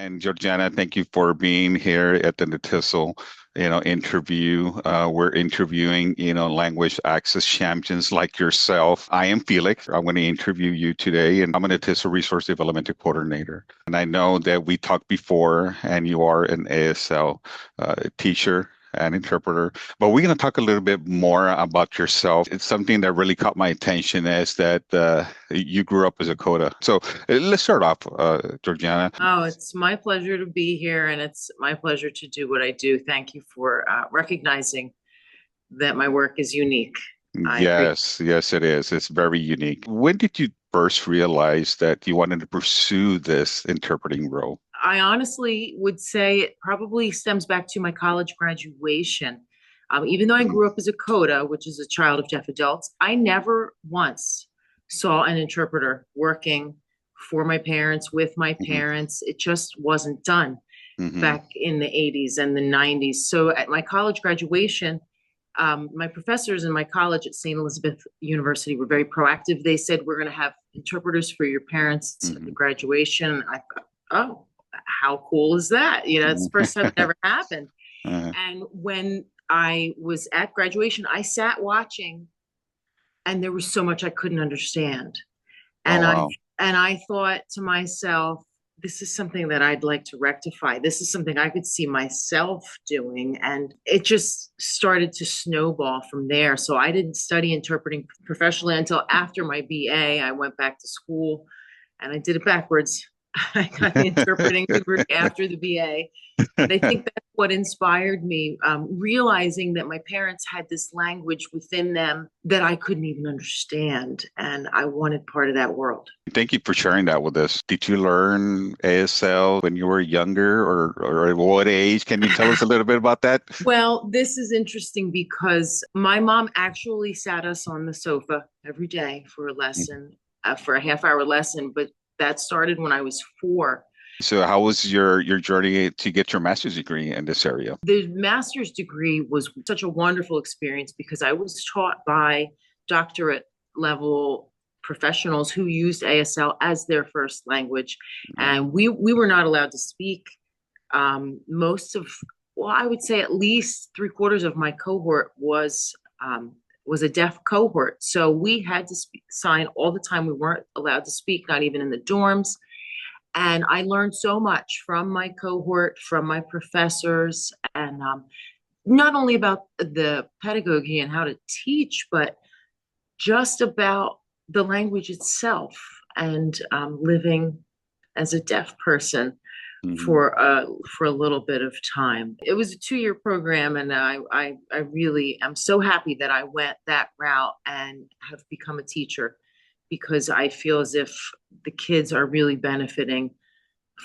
And Georgiana, thank you for being here at the Natisal, interview. We're interviewing, language access champions like yourself. I am Felix. I'm going to interview you today, and I'm a Natisal Resource Development Coordinator. And I know that we talked before, and you are an ASL teacher and interpreter. But we're going to talk a little bit more about yourself. It's something that really caught my attention is that you grew up as a CODA. So let's start off, Georgiana. Oh, it's my pleasure to be here, and it's my pleasure to do what I do. Thank you for recognizing that my work is unique. I appreciate. Yes, it is. It's very unique. When did you first realize that you wanted to pursue this interpreting role? I honestly would say it probably stems back to my college graduation. Even though I Mhm, grew up as a CODA, which is a child of deaf adults, I never once saw an interpreter working for my parents, with my mhm, parents. It just wasn't done mhm. back in the 80s and the 90s. So at my college graduation, my professors in my college at St. Elizabeth University were very proactive. They said, we're going to have interpreters for your parents at the Mhm. graduation. I thought, oh, how cool is that? It's the first time it ever happened. Uh, And when I was at graduation, I sat watching, and there was so much I couldn't understand. oh, And I wow. and I thought to myself, this is something that I'd like to rectify. This is something I could see myself doing. And it just started to snowball from there. So I didn't study interpreting professionally until after my BA. I went back to school and I did it backwards. I got the interpreting degree after the BA. But I think that's what inspired me, realizing that my parents had this language within them that I couldn't even understand. And I wanted part of that world. Thank you for sharing that with us. Did you learn ASL when you were younger or at what age? Can you tell us a little bit about that? Well, this is interesting because my mom actually sat us on the sofa every day for a lesson, for a half-hour lesson, but that started when I was 4. So how was your journey to get your master's degree in this area? The master's degree was such a wonderful experience because I was taught by doctorate level professionals who used ASL as their first language. Oh, And we were not allowed to speak. Most of, well, I would say at least 3/4 of my cohort was a deaf cohort. So we had to sign all the time. We weren't allowed to speak, not even in the dorms. And I learned so much from my cohort, from my professors, and not only about the pedagogy and how to teach, but just about the language itself and living as a deaf person mhm. for a little bit of time. It was a 2-year program, and I really am so happy that I went that route and have become a teacher because I feel as if the kids are really benefiting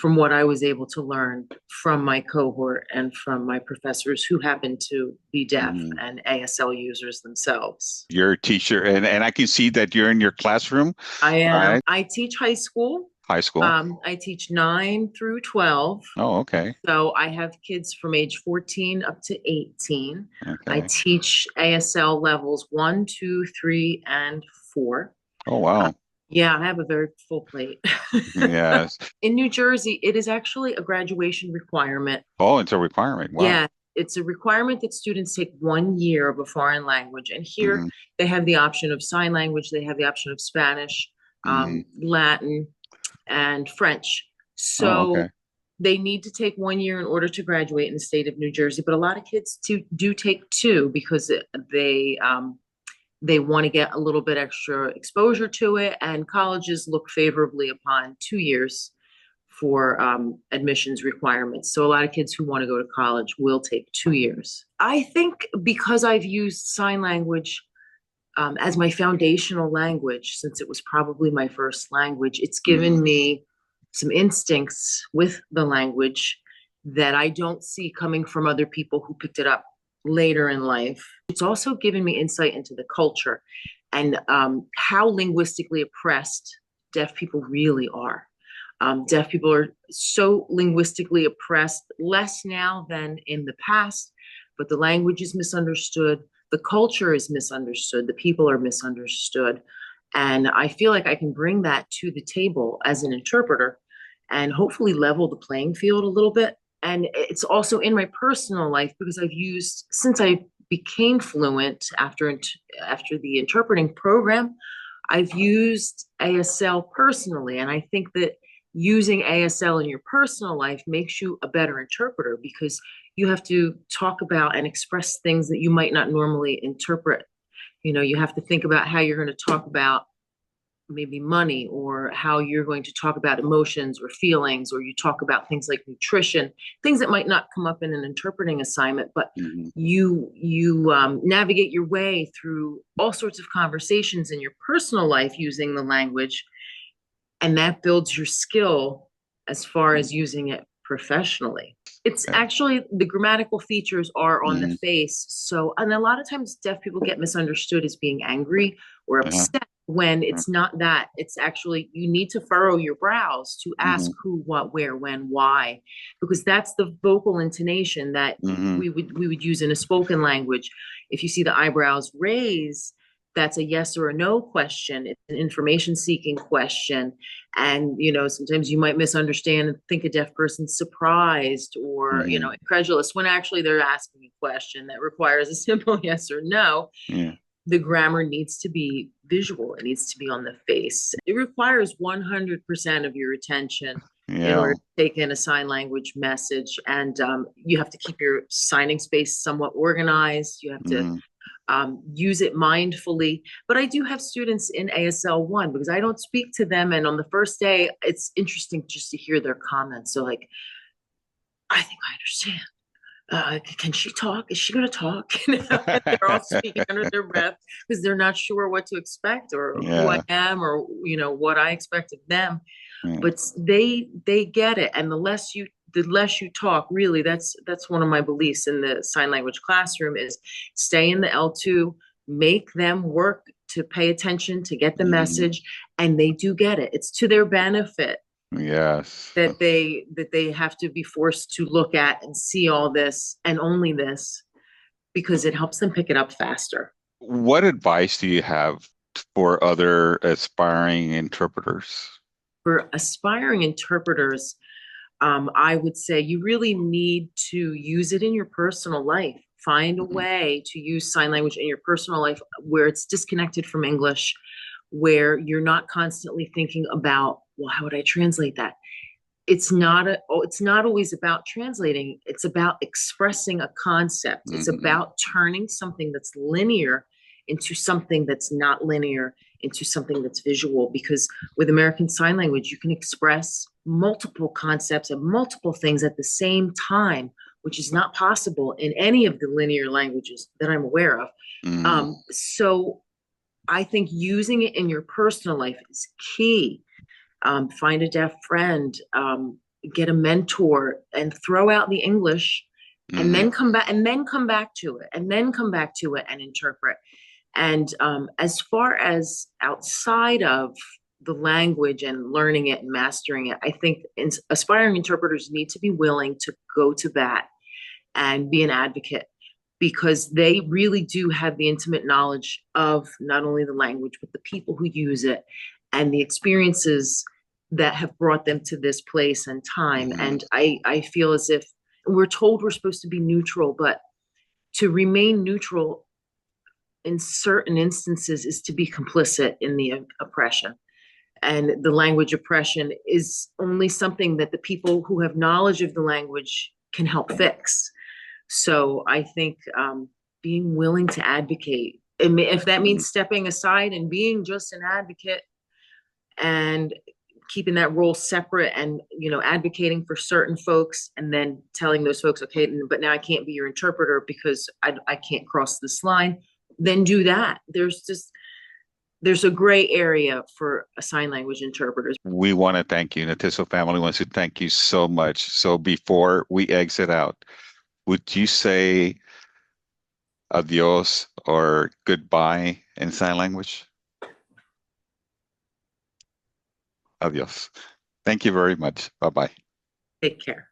from what I was able to learn from my cohort and from my professors who happen to be deaf Mhm. and ASL users themselves. You're a teacher, and I can see that you're in your classroom, I am. right? I teach high school. High school. I teach 9 through 12. Oh, okay. So I have kids from age 14 up to 18. I Okay. teach ASL levels 1, 2, 3, and 4. Oh, Uh, wow. yeah, I have a very full plate. Yes. In New Jersey, it is actually a graduation requirement. Oh, it's a requirement. Wow. Yeah, it's a requirement that students take 1 year of a foreign language. And here Hmm. they have the option of sign language, they have the option of Spanish, Hmm. Latin, and French. Oh, So okay. they need to take 1 year in order to graduate in the state of New Jersey. But a lot of kids do take two because they want to get a little bit extra exposure to it. And colleges look favorably upon 2 years for admissions requirements. So a lot of kids who want to go to college will take 2 years. I think because I've used sign language as my foundational language, since it was probably my first language, it's Hmm. given me some instincts with the language that I don't see coming from other people who picked it up later in life. It's also given me insight into the culture and how linguistically oppressed deaf people really are. Deaf people are so linguistically oppressed, less now than in the past, but the language is misunderstood, the culture is misunderstood, the people are misunderstood. And I feel like I can bring that to the table as an interpreter and hopefully level the playing field a little bit. And it's also in my personal life because I've used, since I became fluent after the interpreting program, I've used ASL personally. And I think that using ASL in your personal life makes you a better interpreter because you have to talk about and express things that you might not normally interpret. You know, you have to think about how you're going to talk about maybe money, or how you're going to talk about emotions or feelings, or you talk about things like nutrition, things that might not come up in an interpreting assignment, but Mhm. you navigate your way through all sorts of conversations in your personal life using the language, and that builds your skill as far as using it professionally. It's Yeah. actually, the grammatical features are on the Mhm. face. So, and a lot of times deaf people get misunderstood as being angry or Uh-huh. upset when it's not that. It's actually, you need to furrow your brows to ask Mhm. who, what, where, when, why, because that's the vocal intonation that Mhm. we would use in a spoken language. If you see the eyebrows raise, that's a yes or a no question. It's an information seeking question. And, you know, sometimes you might misunderstand and think a deaf person's surprised or, you know, Mhm. incredulous when actually they're asking a question that requires a simple yes or no. Yeah. The grammar needs to be visual, it needs to be on the face. It requires 100% of your attention in order Yeah. to take in a sign language message. And you have to keep your signing space somewhat organized. You have to Mhm. use it mindfully. But I do have students in ASL 1 because I don't speak to them. And on the first day, it's interesting just to hear their comments. So, like, I think I understand. Can she talk? Is she going to talk? They're all speaking under their breath because they're not sure what to expect or who I Yeah. am or, you know, what I expect of them. Yeah. But they get it. And the less you talk, really, that's one of my beliefs in the sign language classroom is stay in the L2, make them work to pay attention, to get the Mhm. message, and they do get it. It's to their benefit Yes. that they have to be forced to look at and see all this and only this because it helps them pick it up faster. What advice do you have for other aspiring interpreters? For aspiring interpreters, I would say you really need to use it in your personal life. Find a Mhm. way to use sign language in your personal life where it's disconnected from English, where you're not constantly thinking about, well, how would I translate that? It's not always about translating. It's about expressing a concept. It's Mhm. about turning something that's linear into something that's not linear, into something that's visual. Because with American Sign Language, you can express multiple concepts and multiple things at the same time, which is not possible in any of the linear languages that I'm aware of. Mhm. So I think using it in your personal life is key. Find a deaf friend, get a mentor, and throw out the English, and Mhm. then come back to it, and then come back to it and interpret. And as far as outside of the language and learning it and mastering it, I think aspiring interpreters need to be willing to go to bat and be an advocate because they really do have the intimate knowledge of not only the language, but the people who use it and the experiences that have brought them to this place and time. Mhm. And I feel as if we're told we're supposed to be neutral, but to remain neutral in certain instances is to be complicit in the oppression. And the language oppression is only something that the people who have knowledge of the language can help fix. So I think being willing to advocate, if that Mhm. means stepping aside and being just an advocate and keeping that role separate and, you know, advocating for certain folks and then telling those folks, okay, but now I can't be your interpreter because I can't cross this line, then do that. There's a gray area for sign language interpreters. We want to thank you. Natiso family wants to thank you so much. So before we exit out, would you say adios or goodbye in sign language? Adios. Thank you very much. Bye bye. Take care.